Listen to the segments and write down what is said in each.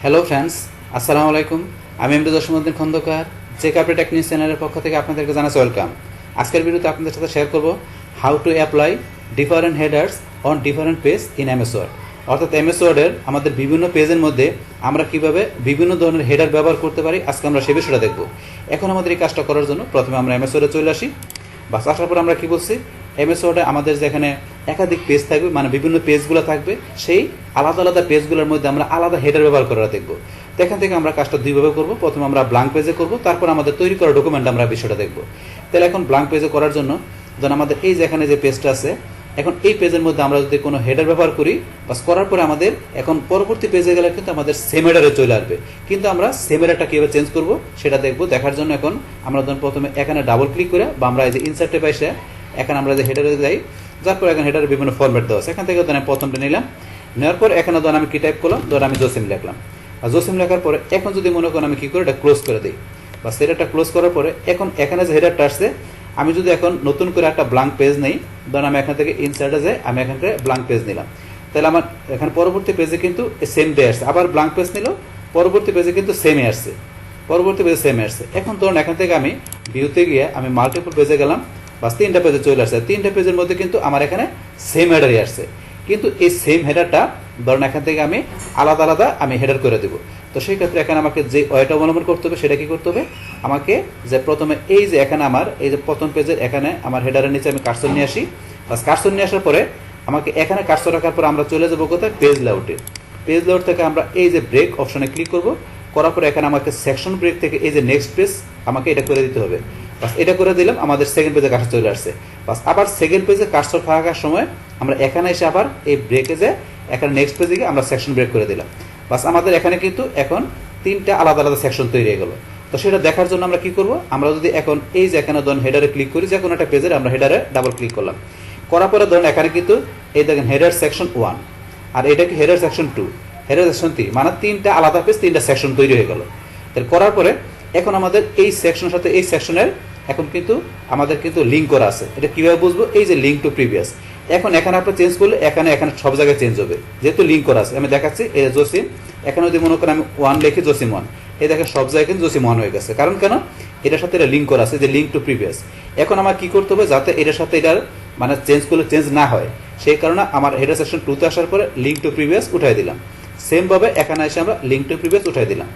Hello friends, আসসালামু আলাইকুম। আমি এমডি জসীমউদ্দিন খন্দকার, যে কার্পেট টেকনিক চ্যানেলের পক্ষ থেকে আপনাদেরকে জানাচ্ছি ওয়েলকাম। আজকের ভিডিওতে আপনাদের সাথে শেয়ার করব how to apply different headers on different page in MS Word. অর্থাৎ এমএস ওয়ার্ডের আমাদের বিভিন্ন পেজের মধ্যে আমরা কিভাবে বিভিন্ন ধরনের হেডার ব্যবহার করতে পারি, আজকে আমরা সে বিষয়টা দেখব। এখন আমাদের এই কাজটা করার জন্য প্রথমে আমরা এমএস ওয়ার্ডে চলে আসি। বাস আসার পর আমরা কি বলছি, এমএস ওয়ার্ডে আমাদের যেখানে একাধিক পেজ থাকবে, মানে বিভিন্ন পেজগুলো থাকবে, সেই আলাদা আলাদা পেজগুলোর মধ্যে আমরা আলাদা হেডার ব্যবহার করা দেখব। তো এখান থেকে আমরা কাজটা দুইভাবে করব। প্রথমে আমরা ব্ল্যাঙ্ক পেজে করব, তারপর আমাদের তৈরি করা ডকুমেন্ট আমরা বিষয়টা দেখব। তাহলে এখন ব্ল্যাঙ্ক পেজে করার জন্য ধরুন আমাদের এই যে এখানে যে পেজটা আছে, এখন এই পেজের মধ্যে আমরা যদি কোনো হেডার ব্যবহার করি, বাস করার পরে আমাদের এখন পরবর্তী পেজে গেলে কিন্তু আমাদের সেম হেডারে চলে আসবে। কিন্তু আমরা সেম হেডারটা কীভাবে চেঞ্জ করব সেটা দেখব। দেখার জন্য এখন আমরা ধরুন প্রথমে এখানে ডাবল ক্লিক করে, বা আমরা এই যে ইনসার্টে পাইছে, এখানে আমরা যে হেডারে যাই, যার পর এখানে হেডারে বিভিন্ন ফরম্যাট দেওয়া আছে। এখান থেকে ধরেন প্রথমটা নিলাম, নেওয়ার পর এখানে ধরেন আমি কি টাইপ করলাম, ধরেন আমি জসিম লিখলাম। আর জসিম লেখার পরে এখন যদি মনে করেন আমি কি করি, এটা ক্লোজ করে দিই। বা হেডারটা ক্লোজ করার পরে এখন এখানে যে হেডারটা আসছে, আমি যদি এখন নতুন করে একটা ব্ল্যাঙ্ক পেজ নেই, ধরুন আমি এখান থেকে ইনসার্টে যাই, আমি এখান থেকে ব্ল্যাঙ্ক পেজ নিলাম, তাহলে আমার এখানে পরবর্তী পেজে কিন্তু সেম ডে আসছে। আবার ব্ল্যাঙ্ক পেজ নিল, পরবর্তী পেজে কিন্তু সেমই আসছে, পরবর্তী পেজে সেমই আসছে। এখন ধরুন এখান থেকে আমি ভিউতে গিয়ে আমি মাল্টিপল পেজে গেলাম, বাস তিনটা পেজে চলে আসছে। তিনটা পেজের মধ্যে কিন্তু আমার এখানে সেম হেডারই আসছে, কিন্তু এই সেম হেডারটা ধরুন এখান থেকে আমি আলাদা আলাদা আমি হেডার করে দেবো। তো সেই ক্ষেত্রে এখানে আমাকে যে ওয়েটা অবলম্বন করতে হবে সেটা কি করতে হবে, আমাকে যে প্রথমে এই যে এখানে আমার এই যে প্রথম পেজের এখানে আমার হেডারের নিচে আমি কার্সর নিয়ে আসি। বাস কার্সর নিয়ে আসার পরে আমাকে এখানে কার্সর রাখার পর আমরা চলে যাবো কোথায়, পেজ লেআউটে। পেজ লেআউট থেকে আমরা এই যে ব্রেক অপশনে ক্লিক করব, করার পরে এখানে আমাকে সেকশন ব্রেক থেকে এই যে নেক্সট পেজ আমাকে এটা করে দিতে হবে। বাস এটা করে দিলাম, আমাদের সেকেন্ড পেজে কার্সর চলে আসছে। বাস আবার সেকেন্ড পেজে কার্সর থাকার সময় আমরা এখানে এসে আবার এই ব্রেকে যে এখানে নেক্সট পেজে গিয়ে আমরা সেকশন ব্রেক করে দিলাম। বাস আমাদের এখানে কিন্তু এখন তিনটা আলাদা আলাদা সেকশন তৈরি হয়ে গেল। তো সেটা দেখার জন্য আমরা কি করব, আমরা যদি এখন এই যে এখানে ধরুন হেডারে ক্লিক করি, যে কোনো একটা পেজের আমরা হেডারে ডাবল ক্লিক করলাম, করার পরে ধরুন এখানে কিন্তু এই দেখেন হেডার সেকশন 1, আর এটা কি হেডার সেকশন 2, হেডার সেকশন 3, মানে তিনটা আলাদা পেজ, তিনটা সেকশন তৈরি হয়ে গেল। তাহলে করার পরে এখন আমাদের এই সেকশনের সাথে এই সেকশনের এখন কিন্তু আমাদের কিন্তু লিঙ্ক করা আছে। এটা কিভাবে বুঝবো, এই যে লিঙ্ক টু প্রিভিয়াস, এখন এখানে আপনি চেঞ্জ করলে এখানে এখানে সব জায়গায় চেঞ্জ হবে, যেহেতু লিঙ্ক করা আছে। আমি দেখাচ্ছি, এই জসিম, এখানে যদি মনে করেন আমি 1 লিখি, জসিম 1, এই দেখেন সব জায়গায় কিন্তু জসিম 1 হয়ে গেছে। কারণ কেন, এটার সাথে এটা লিঙ্ক করা আছে, যে লিঙ্ক টু প্রিভিয়াস। এখন আমার কি করতে হবে, যাতে এটার সাথে এটার মানে চেঞ্জ করলে চেঞ্জ না হয়, সেই কারণে আমার হেডার সেকশন 2 তে আসার পরে লিঙ্ক টু প্রিভিয়াস উঠাই দিলাম। সেমভাবে এখানে এসে আমরা লিঙ্ক টু প্রিভিয়াস উঠাই দিলাম।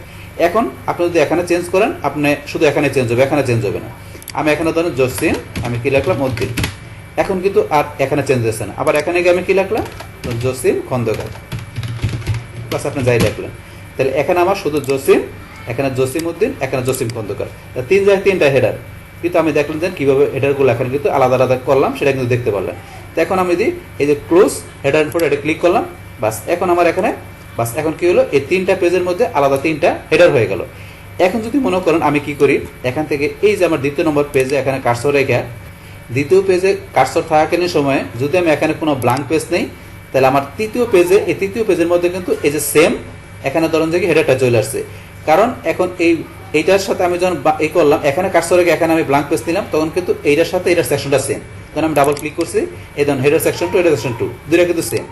এখন আপনি যদি এখানে চেঞ্জ করেন, আপনি শুধু এখানে চেঞ্জ হবে, এখানে চেঞ্জ হবে না। আমি এখানে ধরেন জসিম, আমি কি লিখলাম, উদ্দিন, এখন কিন্তু আর এখানে চেঞ্জ হচ্ছে না। আবার এখানে গিয়ে আমি কি লিখলাম, জসিম খন্দকার, প্লাস আপনি যাই লিখলেন। তাহলে এখানে আমার শুধু জসিম, এখানে জসিম উদ্দিন, এখানে জসিম খন্দকার, তিন জায়গায় তিনটা হেডার। কিন্তু আমি দেখলাম যে কীভাবে হেডারগুলো এখানে কিন্তু আলাদা আলাদা করলাম, সেটা কিন্তু দেখতে পারলাম। তো এখন আমি যদি এই যে ক্লোজ হেডার পরে এটা ক্লিক করলাম, বাস এখন আমার এখানে বাস এখন কি হলো, এই তিনটা পেজের মধ্যে আলাদা তিনটা হেডার হয়ে গেল। এখন যদি মনে করেন আমি কি করি, এখান থেকে এই যে আমার দ্বিতীয় নম্বর পেজে এখানে কার্সর রেখে, দ্বিতীয় পেজে কার্সর থাকাকালীন সময়ে যদি আমি এখানে কোনো ব্ল্যাঙ্ক পেজ নেই, তাহলে আমার তৃতীয় পেজে, এই তৃতীয় পেজের মধ্যে কিন্তু এই যে সেম এখানে ধরুন যে হেডারটা চলে আসছে। কারণ এখন এইটার সাথে আমি যখন এই করলাম, এখানে কার্সর রেখে এখানে আমি ব্ল্যাঙ্ক পেজ নিলাম, তখন কিন্তু এইটার সাথে এটার সেকশনটা সেম। তখন আমি ডাবল ক্লিক করছি, এই ধরুন হেডার সেকশন 2, হেডার সেকশন 2 দুইটা কিন্তু সেম।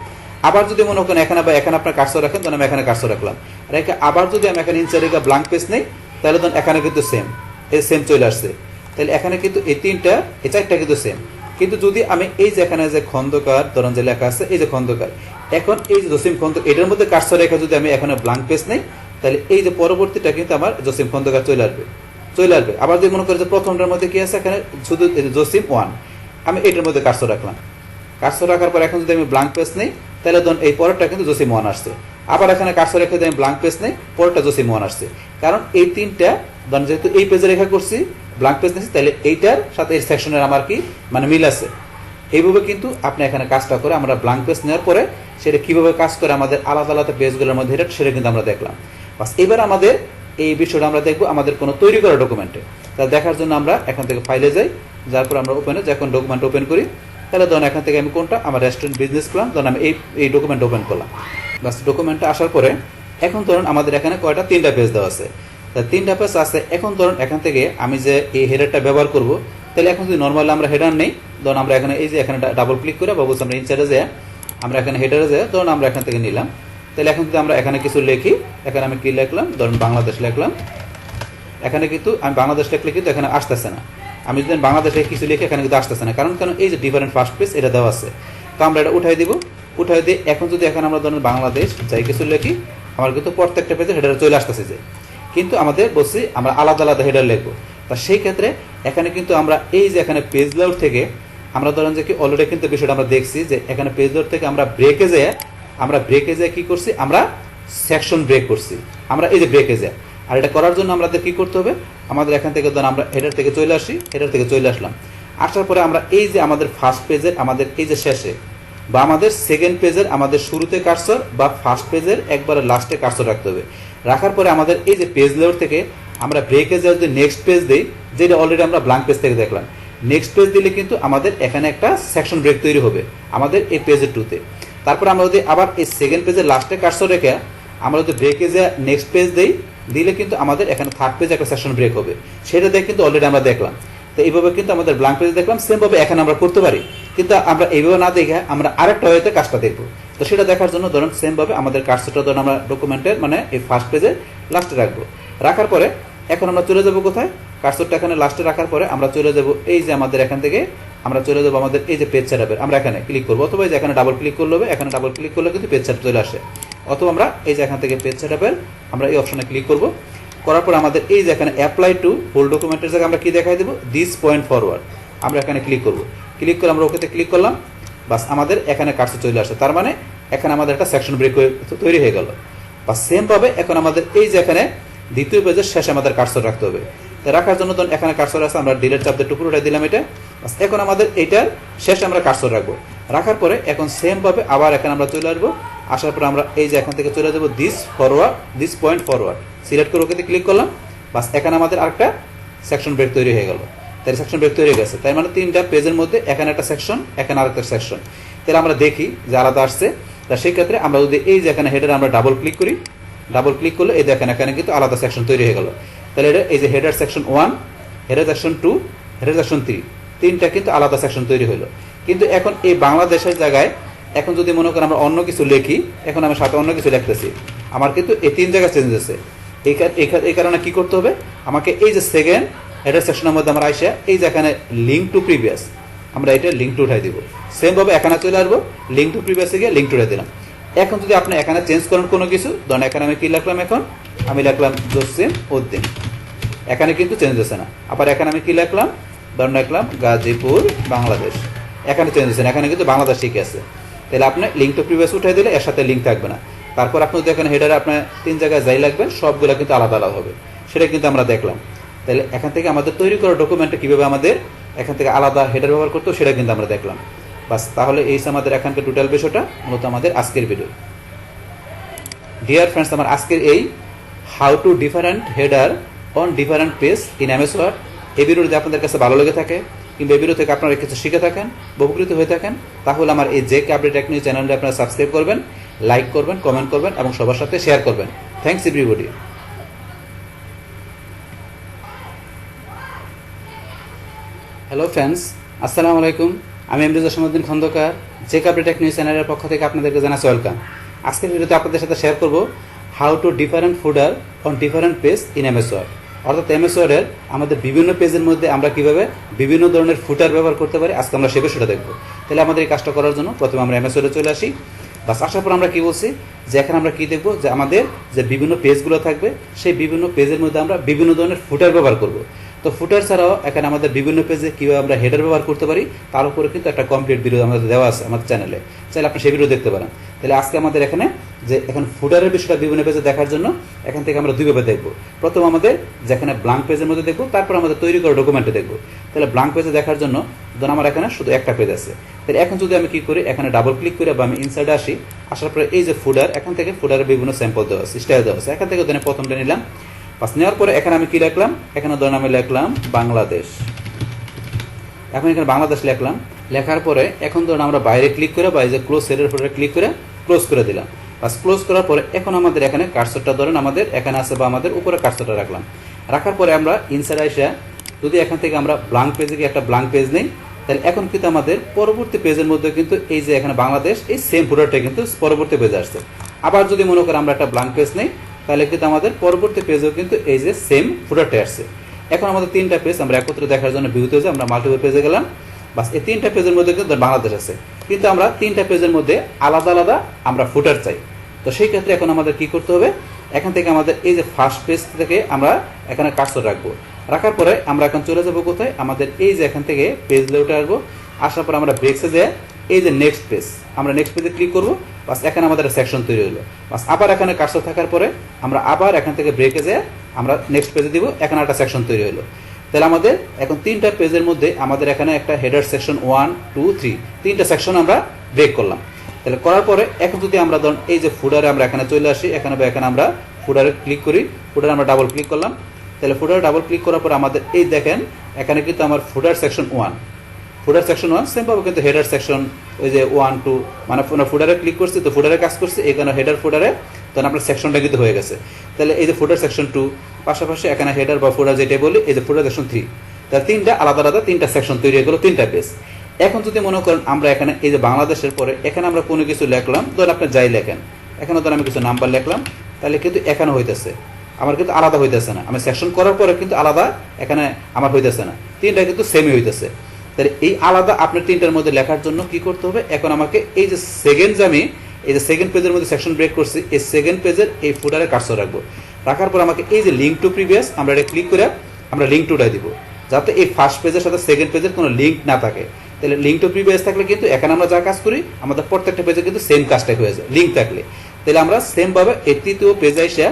আবার যদি মনে করেন এখানে বা এখানে আপনার কার্সর রাখেন, তখন আমি এখানে কার্সর রাখলাম, রেখে আবার যদি আমি এখানে ইনসাইড রেখে ব্ল্যাঙ্ক পেজ নেই, তাহলে তখন এখানে কিন্তু সেম, এই সেম চলে আসছে। তাহলে এখানে কিন্তু এই তিনটা, এই চারটা কিন্তু সেম। কিন্তু যদি আমি এই যে এখানে যে খন্দকার ধরুন যে লেখা আছে, এই যে খন্দকার, এখন এই যে জসিম খন্দকার, এটার মধ্যে কার্সর রেখে যদি আমি এখানে ব্ল্যাঙ্ক পেজ নেই, তাহলে এই যে পরবর্তীটা কিন্তু আমার জসিম খন্দকার চলে আসবে, চলে আসবে। আবার যদি মনে করি যে প্রথমটার মধ্যে কি আছে, এখানে শুধু জসিম 1, আমি এটার মধ্যে কার্সর রাখলাম, কার্সর রাখার পর এখন যদি আমি ব্ল্যাঙ্ক পেজ নেই, তাহলে ধরুন এই পরেরটা কিন্তু জসিম 1 আসছে। আবার এখানে কার্সর রেখে যদি আমি ব্ল্যাঙ্ক পেজ নেই, পরেরটা জসিম 1 আসছে। কারণ এই তিনটা ধরুন যেহেতু এই পেজে রেখা করছি, ব্ল্যাঙ্ক পেজ নিচ্ছি, তাহলে এইটার সাথে এই সেকশনের আমার কি মানে মিল আছে। এইভাবে কিন্তু আপনি এখানে কাজটা করে আমরা ব্ল্যাঙ্ক পেজ নেওয়ার পরে সেটা কীভাবে কাজ করে আমাদের আলাদা আলাদা পেজগুলোর মধ্যে, সেটা কিন্তু আমরা দেখলাম। বাস এবার আমাদের এই বিষয়টা আমরা দেখবো আমাদের কোনো তৈরি করা ডকুমেন্টে। তা দেখার জন্য আমরা এখান থেকে ফাইলে যাই, যার পর আমরা ওপেনে যখন ডকুমেন্ট ওপেন করি, তাহলে ধরুন এখান থেকে আমি কোনটা, আমার রেস্টুরেন্ট বিজনেস প্ল্যান, ধরুন আমি এই ডকুমেন্ট ওপেন করলাম। বাস ডকুমেন্টটা আসার পরে এখন ধরুন আমাদের এখানে কয়টা, তিনটা পেজ দেওয়া আছে। তা তিনটা পেজ আছে। এখন ধরুন এখান থেকে আমি যে এই হেডারটা ব্যবহার করব, তাহলে এখন যদি নর্মালি আমরা হেডার নেই, ধরুন আমরা এখানে এই যে এখানে ডাবল ক্লিক করে বা বলছি আমরা ইনসাইডে যাই, আমরা এখানে হেডারে যাই, ধরুন আমরা এখান থেকে নিলাম, তাহলে এখন যদি আমরা এখানে কিছু লিখি, এখানে আমি কি লিখলাম, ধরুন বাংলাদেশ লিখলাম, এখানে কিন্তু আমি বাংলাদেশ লিখলে কিন্তু এখানে আসতেছে না। আমি যদি বাংলাদেশে কিছু লিখে এখানে কিন্তু আসতেছে না, কারণ এই যে ডিফারেন্ট ফার্স্ট পেজ এটা দেওয়া আছে। তো আমরা এটা উঠাই দিব, উঠাই দিয়ে এখন যদি এখানে আমরা ধরুন বাংলাদেশ যাই কিছু লিখি, আমার কিন্তু প্রত্যেকটা পেজে হেডার চলে আসতেছে যে, কিন্তু আমাদের বলছি আমরা আলাদা আলাদা হেডার লিখবো। তা সেই ক্ষেত্রে এখানে কিন্তু আমরা এই যে এখানে পেজ লেআউট থেকে আমরা ধরেন যে কি অলরেডি কিন্তু বিষয়টা আমরা দেখছি যে এখানে পেজ লেআউট থেকে আমরা ব্রেকে যেয়ে কি করছি, আমরা সেকশন ব্রেক করছি, আমরা এই যে ব্রেকে যায়। আর এটা করার জন্য আমাদের কি করতে হবে, আমাদের এখান থেকে ধরুন আমরা হেডার থেকে চলে আসি, হেডার থেকে চলে আসলাম, আসার পরে আমরা এই যে আমাদের ফার্স্ট পেজের আমাদের এই যে শেষে বা আমাদের সেকেন্ড পেজের আমাদের শুরুতে কার্সর বা ফার্স্ট পেজের একবারে লাস্টে কার্সর রাখতে হবে। রাখার পরে আমাদের এই যে পেজ লেআউট থেকে আমরা ব্রেকে যাওয়ার যদি নেক্সট পেজ দিই, যেটা অলরেডি আমরা ব্ল্যাঙ্ক পেজ থেকে দেখলাম, নেক্সট পেজ দিলে কিন্তু আমাদের এখানে একটা সেকশন ব্রেক তৈরি হবে আমাদের এই পেজের টুতে। তারপর আমরা যদি আবার এই সেকেন্ড পেজের লাস্টে কার্সর রেখে আমরা যদি ব্রেকে যা নেক্সট পেজ দিই, দিলে কিন্তু আমাদের এখানে থার্ড পেজে একটা সেকশন ব্রেক হবে। সেটা দেখে কিন্তু অলরেডি আমরা দেখলাম। তো এইভাবে কিন্তু আমাদের ব্ল্যাঙ্ক পেজে দেখলাম, সেমভাবে এখানে আমরা করতে পারি, কিন্তু আমরা এইভাবে না দেখে আমরা আরেকটা ওয়েতে কাজটা দেখবো। তো সেটা দেখার জন্য ধরুন সেমভাবে আমাদের কার্সরটা ধরুন আমরা ডকুমেন্টের মানে এই ফার্স্ট পেজে লাস্টে রাখবো। রাখার পরে এখন আমরা চলে যাব কোথায়, কার্সরটা এখানে লাস্টে রাখার পরে আমরা চলে যাব এই যে আমাদের এখান থেকে আমরা চলে যাবো আমাদের এই যে পেজ সেটআপের, আমরা এখানে ক্লিক করবো, অথবা এই যে এখানে ডাবল ক্লিক করলে হবে, এখানে ডাবল ক্লিক করলে কিন্তু পেজ সেটআপ চলে আসে, অথবা আমরা এই যে এখান থেকে পেজ সেটআপের আমরা এই অপশনে ক্লিক করব। করার পর আমাদের এই যে এখানে অ্যাপ্লাই টু হোল ডকুমেন্টের জায়গায় আমরা কি দেখাই দেবো, দিস পয়েন্ট ফরওয়ার্ড, আমরা এখানে ক্লিক করব। ক্লিক করে আমরা ওকেতে ক্লিক করলাম, বাস আমাদের এখানে কার্সর চলে আসে, তার মানে এখানে আমাদের একটা সেকশন ব্রেক তৈরি হয়ে গেল। বা সেমভাবে এখন আমাদের এই যে এখানে দ্বিতীয় পেজের শেষে আমাদের কার্সর রাখতে হবে। রাখার জন্য ধরুন এখানে কার্সর আছে, আমরা ডিলেট চাপ দিয়ে টুকরো উঠাই দিলাম এটা, এখন আমাদের এইটার শেষে আমরা কার্সর রাখবো। রাখার পরে এখন সেমভাবে আবার এখানে আমরা চলে আসবো, আসার পরে আমরা এই যে এখান থেকে চলে যাবো দিস পয়েন্ট ফরওয়ার্ড, সিলেক্ট করে ওকেতে ক্লিক করলাম, বাস এখানে আমাদের আরেকটা সেকশন ব্রেক তৈরি হয়ে গেল। তাহলে সেকশন ব্রেক তৈরি হয়ে গেছে, তাই মানে তিনটা পেজের মধ্যে এখানে একটা সেকশন, এখানে আরেকটা সেকশন। তাহলে আমরা দেখি যে আলাদা আসছে। তা সেই ক্ষেত্রে আমরা যদি এই যে এখানে হেডার আমরা ডাবল ক্লিক করি, ডাবল ক্লিক করলে এই দেখেন এখানে কিন্তু আলাদা সেকশন তৈরি হয়ে গেল। তাহলে এটা এই যে header section 1, header section 2, header section 3, তিনটা কিন্তু আলাদা সেকশন তৈরি হলো। কিন্তু এখন এই বাংলাদেশের জায়গায় এখন যদি মনে করেন আমরা অন্য কিছু লিখি, এখন আমি সাথে অন্য কিছু লিখতেছি, আমার কিন্তু এই তিন জায়গায় চেঞ্জ হচ্ছে। এই কারণে কি করতে হবে, আমাকে এই যে সেকেন্ড হেডার সেকশনের মধ্যে আমরা আইসা এই যে এখানে লিঙ্ক টু প্রিভিয়াস, আমরা এটা লিঙ্ক টু উঠাই দিব। সেমভাবে এখানে চলে আসবো, লিঙ্ক টু প্রিভিয়াসে গিয়ে লিঙ্ক টু উঠাই দিলাম। এখন যদি আপনি এখানে চেঞ্জ করেন কোনো কিছু, ধরেন এখানে আমি কি লিখলাম, এখন আমি লিখলাম জসিম উদ্দিন, এখানে কিন্তু চেঞ্জ হচ্ছে না। আবার এখানে আমি কি লিখলাম, ধরেন লিখলাম গাজীপুর বাংলাদেশ, এখানে চেঞ্জ হচ্ছে না, এখানে কিন্তু বাংলাদেশ ঠিক আছে। তাহলে আপনি লিঙ্ক টু প্রিভিয়াস উঠাই দিলে এর সাথে লিঙ্ক থাকবে না। তারপর আপনি যদি এখানে হেডারে আপনার তিন জায়গায় যাই লাগবেন, সবগুলো কিন্তু আলাদা আলাদা হবে, সেটা কিন্তু আমরা দেখলাম। তাহলে এখান থেকে আমাদের তৈরি করা ডকুমেন্টটা কীভাবে আমাদের এখান থেকে আলাদা হেডার ব্যবহার করতে সেটা কিন্তু আমরা দেখলাম। বাস তাহলে এই আমাদের এখানকার টোটাল বিষয়টা মূলত আমাদের আজকের ভিডিও। ডিয়ার ফ্রেন্ডস, আমার আজকের এই how to different header on different page in MS Word, এই ভিডিও যদি আপনাদের কাছে ভালো লেগে থাকে কিংবা এই ভিডিও থেকে আপনারা কিছু শিখে থাকেন, উপকৃত হয়ে থাকেন, তাহলে আমার এই জেকে আপডেট টেক নিউজ চ্যানেলটা আপনারা সাবস্ক্রাইব করবেন, লাইক করবেন, কমেন্ট করবেন এবং সবার সাথে শেয়ার করবেন। Thanks everybody. হ্যালো ফ্রেন্ডস, আসসালামু আলাইকুম। আমি MD Jasimuddin Khandakar, JK update tech news চ্যানেলের পক্ষ থেকে আপনাদেরকে জানাচ্ছি ওয়েলকাম। আজকের ভিডিওতে আপনাদের সাথে শেয়ার করব how to different footer on different page in MS Word. অর্থাৎ এমএস ওয়ার্ডের আমাদের বিভিন্ন পেজের মধ্যে আমরা কীভাবে বিভিন্ন ধরনের ফুটার ব্যবহার করতে পারি, আজকে আমরা সে বিষয়টা দেখবো। তাহলে আমাদের এই কাজটা করার জন্য প্রথমে আমরা এমএস ওয়ার্ডে চলে আসি। বাস আসার পর আমরা কী বলছি যে এখানে আমরা কী দেখবো, যে আমাদের যে বিভিন্ন পেজগুলো থাকবে সেই বিভিন্ন পেজের মধ্যে আমরা বিভিন্ন ধরনের ফুটার ব্যবহার করব। তো ফুটার ছাড়াও এখানে আমাদের বিভিন্ন পেজে কীভাবে আমরা হেডার ব্যবহার করতে পারি তার উপরে কিন্তু একটা কমপ্লিট ভিডিও আমাদের দেওয়া আছে আমাদের চ্যানেলে, চাইলে আপনি সেই ভিডিও দেখতে পারেন। তাহলে আজকে আমাদের এখানে যে এখন ফুটারের বিষয়টা বিভিন্ন পেজে দেখার জন্য এখান থেকে আমরা দুইভাবে দেখবো। প্রথম আমাদের যেখানে ব্ল্যাঙ্ক পেজের মধ্যে দেখবো, তারপর আমাদের তৈরি করা ডকুমেন্টে দেখবো। তাহলে ব্ল্যাঙ্ক পেজে দেখার জন্য ধরুন আমার এখানে শুধু একটা পেজ আছে, তাহলে এখন যদি আমি কি করি, এখানে ডাবল ক্লিক করি বা আমি ইনসাইডে আসি, আসার পরে এই যে ফুডার, এখান থেকে ফুডারের বিভিন্ন স্যাম্পল দেওয়া আছে, স্টাইল দেওয়া আছে। এখান থেকে ধরেন প্রথমটা নিলাম, পাস নেওয়ার পরে এখানে আমি কি লিখলাম, এখানে ধরেন আমি লিখলাম বাংলাদেশ। এখন এখানে বাংলাদেশ লিখলাম, লেখার পরে এখন ধরুন আমরা বাইরে ক্লিক করে বা এই যে ক্লোজ সেলের উপরে ক্লিক করে ক্লোজ করে দিলাম। বাস ক্লোজ করার পরে এখন আমাদের এখানে কার্সরটা ধরেন আমাদের এখানে আছে বা আমাদের উপরে কার্সরটা রাখলাম। রাখার পরে আমরা ইনসাইড আসা যদি এখান থেকে আমরা ব্ল্যাঙ্ক পেজে গিয়ে একটা ব্ল্যাঙ্ক পেজ নেই, তাহলে এখন কিন্তু আমাদের পরবর্তী পেজের মধ্যে কিন্তু এই যে এখানে বাংলাদেশ এই সেম ফুটারটা কিন্তু পরবর্তী পেজে আসছে। আবার যদি মনে করেন আমরা একটা ব্ল্যাঙ্ক পেজ নেই, তাহলে কিন্তু আমাদের পরবর্তী পেজেও কিন্তু এই যে সেম ফুটারটা আসছে। এখন আমাদের তিনটা পেজ আমরা একত্রে দেখার জন্য ভিউতে যে আমরা মাল্টিপল পেজে গেলাম। বাস এই তিনটা পেজের মধ্যে কিন্তু বাংলাদেশ আছে, কিন্তু আমরা তিনটা পেজের মধ্যে আলাদা আলাদা আমরা ফুটার চাই। তো সেই ক্ষেত্রে এখন আমাদের কি করতে হবে, এখান থেকে আমাদের এই যে ফার্স্ট পেজ থেকে আমরা এখানে কার্সর রাখবো। রাখার পরে আমরা এখন চলে যাবো কোথায়, আমাদের এই যে এখান থেকে পেজ লেআউটে আসবো। আসার পর আমরা ব্রেক্সে যাই, এই যে নেক্সট পেজ, আমরা নেক্সট পেজে ক্লিক করবো। বাস এখানে আমাদের সেকশন তৈরি হলো। বাস আবার এখানে কার্সর থাকার পরে আমরা আবার এখান থেকে ব্রেকে যাই, আমরা নেক্সট পেজে দিব, এখানে একটা সেকশন তৈরি হলো। তাহলে আমাদের এখন তিনটা পেজের মধ্যে আমাদের এখানে একটা হেডার সেকশন 1 2 3 তিনটা সেকশন আমরা ব্রেক করলাম। তাহলে করার পরে এখন যদি আমরা ধরুন এই যে ফুডারে আমরা এখানে চলে আসি, এখানে আমরা ফুডারে ক্লিক করি, ফুডারে আমরা ডাবল ক্লিক করলাম। তাহলে ফুডারে ডাবল ক্লিক করার পর আমাদের এই দেখেন এখানে কিন্তু আমার ফুডার সেকশন 1, ফুডার সেকশন 1 সেমভাবে কিন্তু হেডার সেকশন ওই যে 1 2 মানে ফুডারে ক্লিক করছি, তো ফুডারে কাজ করছে, এখানে হেডার ফুডারে তখন আপনার সেকশনটা কিন্তু হয়ে গেছে। তাহলে এই যে ফুডার সেকশন 2 পাশাপাশি এখানে হেডার বা ফুডার যেটা বলি, এই যে ফুডার সেকশন 3, তাহলে তিনটা আলাদা আলাদা তিনটা সেকশন তৈরি হয়ে গেল, তিনটা পেজ। এখন যদি মনে করেন আমরা এখানে এই যে বাংলাদেশের পরে এখানে আমরা কোনো কিছু লিখলাম, ধরেন আপনি যাই লেখেন, এখানে ধরেন আমি কিছু নাম্বার লিখলাম, তাহলে কিন্তু এখানে হইতেছে আমার কিন্তু আলাদা হইতেছে না, আমি সেকশন করার পরে কিন্তু আলাদা এখানে আমার হইতেছে না, তিনটা কিন্তু সেমই হইতেছে। তাহলে এই আলাদা আপনার তিনটার মধ্যে লেখার জন্য কি করতে হবে, এখন আমাকে এই যে সেকেন্ড আমি এই যে সেকেন্ড পেজের মধ্যে সেকশন ব্রেক করছি, এই সেকেন্ড পেজের এই ফুটারে কার্সর রাখবো। রাখার পর আমাকে এই যে লিঙ্ক টু প্রিভিয়াস আমরা এটা ক্লিক করে আমরা লিঙ্ক টুটা দিব, যাতে এই ফার্স্ট পেজের সাথে সেকেন্ড পেজের কোনো লিঙ্ক না থাকে। তাহলে লিঙ্ক টু প্রিভিয়াস থাকলে কিন্তু এখানে আমরা যা কাজ করি আমাদের প্রত্যেকটা পেজে কিন্তু সেম কাজটাই হয়ে যায় লিঙ্ক থাকলে। তাহলে আমরা সেমভাবে এই তৃতীয় পেজে এসে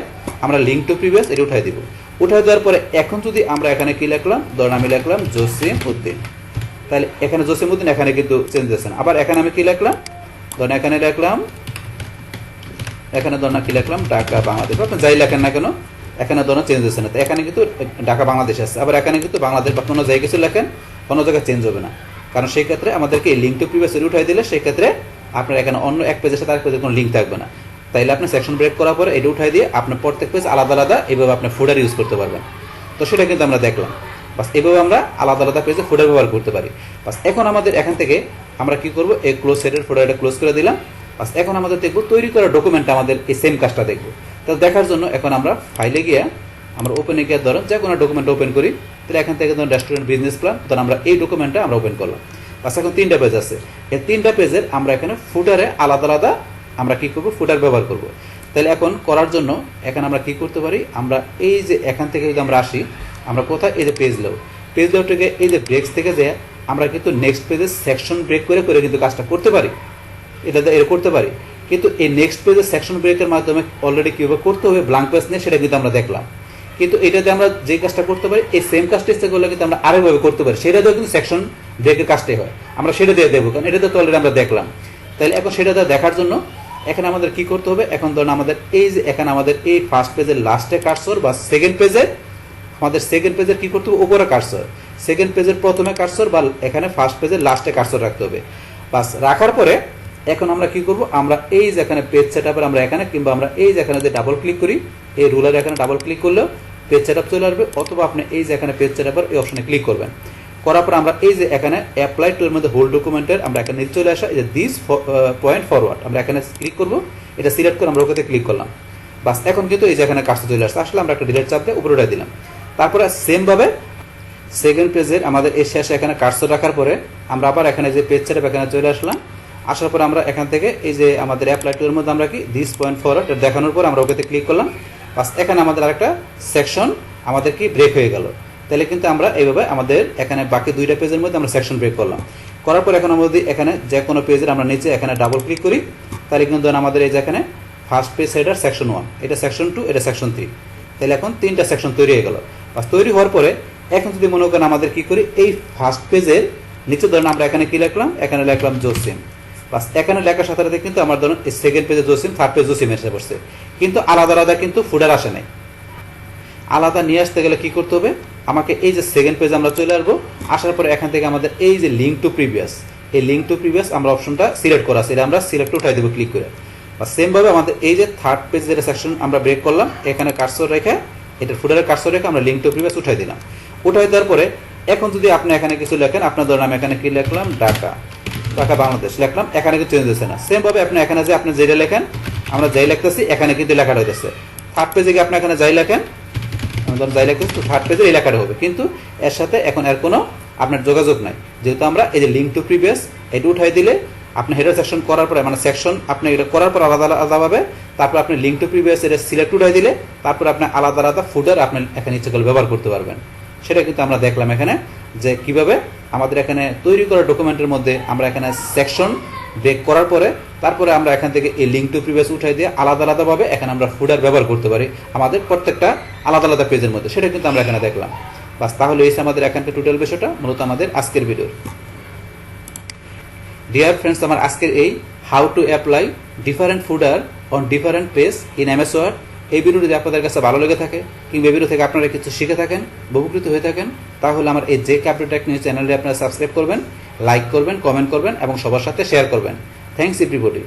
আমরা লিঙ্ক টু প্রিভিয়াস এটা উঠাই দিব। উঠাই দেওয়ার পরে এখন যদি আমরা এখানে কি লিখলাম, ধরুন আমি লিখলাম জসিম উদ্দিন, তাহলে এখানে জসিম উদ্দিন এখানে কিন্তু চেঞ্জ হচ্ছে না। আবার এখানে আমি কি লিখলাম, ধরুন এখানে লিখলাম, এখানে ধরুন কি লিখলাম ঢাকা বাংলাদেশ, আপনি যাই লেখেন না কেন এখানে ধরুন চেঞ্জ হচ্ছে না, তো এখানে কিন্তু ঢাকা বাংলাদেশ আছে। আবার এখানে কিন্তু বাংলাদেশ বা কোনো জায়গায় কিছু লেখেন, কোনো জায়গায় চেঞ্জ হবে না, কারণ সেই ক্ষেত্রে আমাদেরকে এই লিঙ্ক টু প্রিভিয়াস উঠাই দিলে সেই ক্ষেত্রে আপনার এখানে অন্য এক পেজের সাথে আরেক পেজের কোনো লিঙ্ক থাকবে না। তাইলে আপনি সেকশন ব্রেক করার পরে এটা উঠাই দিয়ে আপনার প্রত্যেক পেজ আলাদা আলাদা এইভাবে আপনি ফুডার ইউজ করতে পারবেন। তো সেটা কিন্তু আমরা দেখলাম। বাস এইভাবে আমরা আলাদা আলাদা পেজে ফুডার ব্যবহার করতে পারি। বাস এখন আমাদের এখান থেকে আমরা কি করব, এই ক্লোজ সেটের ফুডারটা ক্লোজ করে দিলাম। বাস এখন আমাদের দেখবো তৈরি করা ডকুমেন্ট আমাদের এই সেম কাজটা দেখবো। তাহলে দেখার জন্য এখন আমরা ফাইলে গিয়ে আমরা ওপেনে গিয়ে ধরুন যে কোনো ডকুমেন্ট ওপেন করি, তাহলে এখান থেকে ধরুন রেস্টুরেন্ট বিজনেস প্ল্যান, ধরুন আমরা এই ডকুমেন্টটা আমরা ওপেন করলাম। বাস এখন তিনটা পেজ আছে, এই তিনটা পেজের আমরা এখানে ফুটারে আলাদা আলাদা আমরা কি করব, ফুটার ব্যবহার করব। তাহলে এখন করার জন্য এখানে আমরা কি করতে পারি, আমরা এই যে এখান থেকে যদি আমরা আসি, আমরা কোথায় এই যে পেজ লেআউট থেকে এই যে ব্রেক্স থেকে যে আমরা কিন্তু নেক্সট পেজের সেকশন ব্রেক করে করে কিন্তু কাজটা করতে পারি, এটা এর করতে পারি। কিন্তু এই নেক্সট পেজের সেকশন ব্রেকের মাধ্যমে অলরেডি কীভাবে করতে হবে ব্ল্যাঙ্ক পেজ নিয়ে সেটা কিন্তু আমরা দেখলাম। কিন্তু এটাতে আমরা যে কাজটা করতে পারি এই সেম কাজটা ইচ্ছা করলে কিন্তু আমরা আরেকভাবে করতে পারি, সেটা দিয়ে কিন্তু সেকশন ব্রেকের কাজটাই হয়, আমরা সেটা দিয়ে দেবো, কারণ এটাতে তো অলরেডি আমরা দেখলাম। তাহলে এখন সেটা দেখার জন্য এখানে আমাদের কি করতে হবে, এখন ধরুন আমাদের এই যে এখানে আমাদের এই ফার্স্ট পেজের লাস্টে কার্সর বা সেকেন্ড পেজের আমাদের সেকেন্ড পেজের কি করতে হবে, উপরে কার্সর, সেকেন্ড পেজের প্রথমে কার্সর বা এখানে ফার্স্ট পেজের লাস্টে কার্সর রাখতে হবে। বাস রাখার পরে এখন আমরা কি করব, আমরা এই যে এখানে পেজ সেটআপের আমরা এখানে কিংবা আমরা এই যে এখানে যে ডাবল ক্লিক করি, এই রুলার এখানে ডাবল ক্লিক করলেও পেজ সেটআপ চলে আসবে, অথবা আপনি এই যে এখানে পেজ সেটআপের এই অপশনে ক্লিক করবেন। করার পর আমরা এই যে এখানে অ্যাপ্লাই টু এর মধ্যে হোল ডকুমেন্টের আমরা এখানে নিচে চলে আসা এই যে দিস পয়েন্ট ফরওয়ার্ড আমরা এখানে ক্লিক করব, এটা সিলেক্ট করে আমরা ওকেতে ক্লিক করলাম। বাস এখন কিন্তু এই যে এখানে কাজটা চলে আসছে, আসলে আমরা একটা ডিলিট চাপ দিয়ে উপরে উঠাই দিলাম। তারপরে সেমভাবে সেকেন্ড পেজের আমাদের এই শেষে এখানে কার্সর রাখার পরে আমরা আবার এখানে যে পেজ সেটআপ এখানে চলে আসলাম। আসার পর আমরা এখান থেকে এই যে আমাদের অ্যাপ্লাই টু এর মধ্যে আমরা কি দিস পয়েন্ট ফরওয়ার্ড দেখানোর পর আমরা ওকেতে ক্লিক করলাম। বাস এখানে আমাদের আরেকটা সেকশন আমাদের কি ব্রেক হয়ে গেল। তাহলে কিন্তু আমরা এইভাবে আমাদের এখানে বাকি দুইটা পেজের মধ্যে আমরা সেকশন ব্রেক করলাম। করার পর এখন আমাদের এখানে যে কোনো পেজের আমরা নিচে এখানে ডাবল ক্লিক করি, তাহলে কিন্তু আমাদের এই যে এখানে ফার্স্ট পেজ হেডার সেকশন 1, এটা সেকশন 2, এটা সেকশন 3, তাহলে এখন তিনটা সেকশন তৈরি হয়ে গেল। বাস তৈরি হওয়ার পরে এখন যদি মনে করেন আমাদের কি করি, এই ফার্স্ট পেজের নিচে ধরেন আমরা এখানে কি লিখলাম, এখানে লিখলাম জসিম। বাস এখানে লেখার সাথে সাথে কিন্তু আমার ধরুন সেকেন্ড পেজে জসিম, থার্ড পেজ জসিম এসে পড়ছে, কিন্তু আলাদা আলাদা কিন্তু ফুডার আসে নাই। আলাদা নিয়ে আসতে গেলে কি করতে হবে, আমাকে এই যে সেকেন্ড পেজে আমরা চলে আসবো। আসার পরে এখান থেকে আমাদের এই যে লিঙ্ক টু প্রিভিয়াস, এই লিঙ্ক টু প্রিভিয়াস আমরা অপশনটা সিলেক্ট করা আছে, এটা আমরা সিলেক্ট উঠাই দেবো ক্লিক করে। বা সেমভাবে আমাদের এই যে থার্ড পেজ যেটা সেকশন আমরা ব্রেক করলাম, এখানে কার্সর রেখে এটার ফুডারের কার্সর রেখে আমরা লিঙ্ক টু প্রিভিয়াস উঠাই দিলাম। উঠাই দেওয়ার পরে এখন যদি আপনি এখানে কিছু লেখেন, আপনার ধরুন আমি এখানে কি লিখলাম ঢাকা বাংলাদেশ লিখলাম, এখানে কিছু চেঞ্জ হচ্ছে না। সেমভাবে আপনি এখানে যে আপনি যেটা লেখেন আমরা যাই লিখতেছি এখানে কিন্তু লেখাটা হইতেছে। থার্ড পেজে গিয়ে আপনি এখানে যাই লেখেন, আমরা যাই লিখতেছি তো থার্ড পেজে এই লেখাটা হবে, কিন্তু এর সাথে এখন এর কোনো আপনার যোগাযোগ নাই, যেহেতু আমরা এই যে লিঙ্ক টু প্রিভিয়াস এটা উঠাই দিলে আপনি হেডার সেকশন করার পরে মানে সেকশন আপনি এটা করার পর আলাদা আলাদাভাবে তারপর আপনি লিঙ্ক টু প্রিভিয়াস এটা সিলেক্ট উঠাই দিলে তারপর আপনি আলাদা আলাদা ফুটার আপনি এখানে ইচ্ছে করলে ব্যবহার করতে পারবেন। সেটা কিন্তু আমরা দেখলাম এখানে যে কিভাবে আমাদের এখানে তৈরি করা ডকুমেন্টের মধ্যে আমরা এখানে সেকশন ব্রেক করার পরে তারপরে আমরা এখান থেকে এই লিঙ্ক টু প্রিভিয়াস উঠাই দিয়ে আলাদা আলাদাভাবে এখানে আমরা ফুটার ব্যবহার করতে পারি আমাদের প্রত্যেকটা আলাদা আলাদা পেজের মধ্যে। সেটা কিন্তু আমরা এখানে দেখলাম। বাস, তাহলে এই আমাদের এখানকার টোটাল বিষয়টা মূলত আমাদের আজকের ভিডিও। ডিয়ার ফ্রেন্ডস, আমার আজকের এই how to apply different footer on different page in MS Word এই ভিডিও যদি আপনাদের কাছে ভালো লেগে থাকে কিংবা এই ভিডিও থেকে আপনারা কিছু শিখে থাকেন, উপকৃত হয়ে থাকেন, তাহলে আমার এই যে ক্যাপিটাল টেক নিউজ চ্যানেলটি আপনারা সাবস্ক্রাইব করবেন, লাইক করবেন, কমেন্ট করবেন এবং সবার সাথে শেয়ার করবেন। Thanks everybody.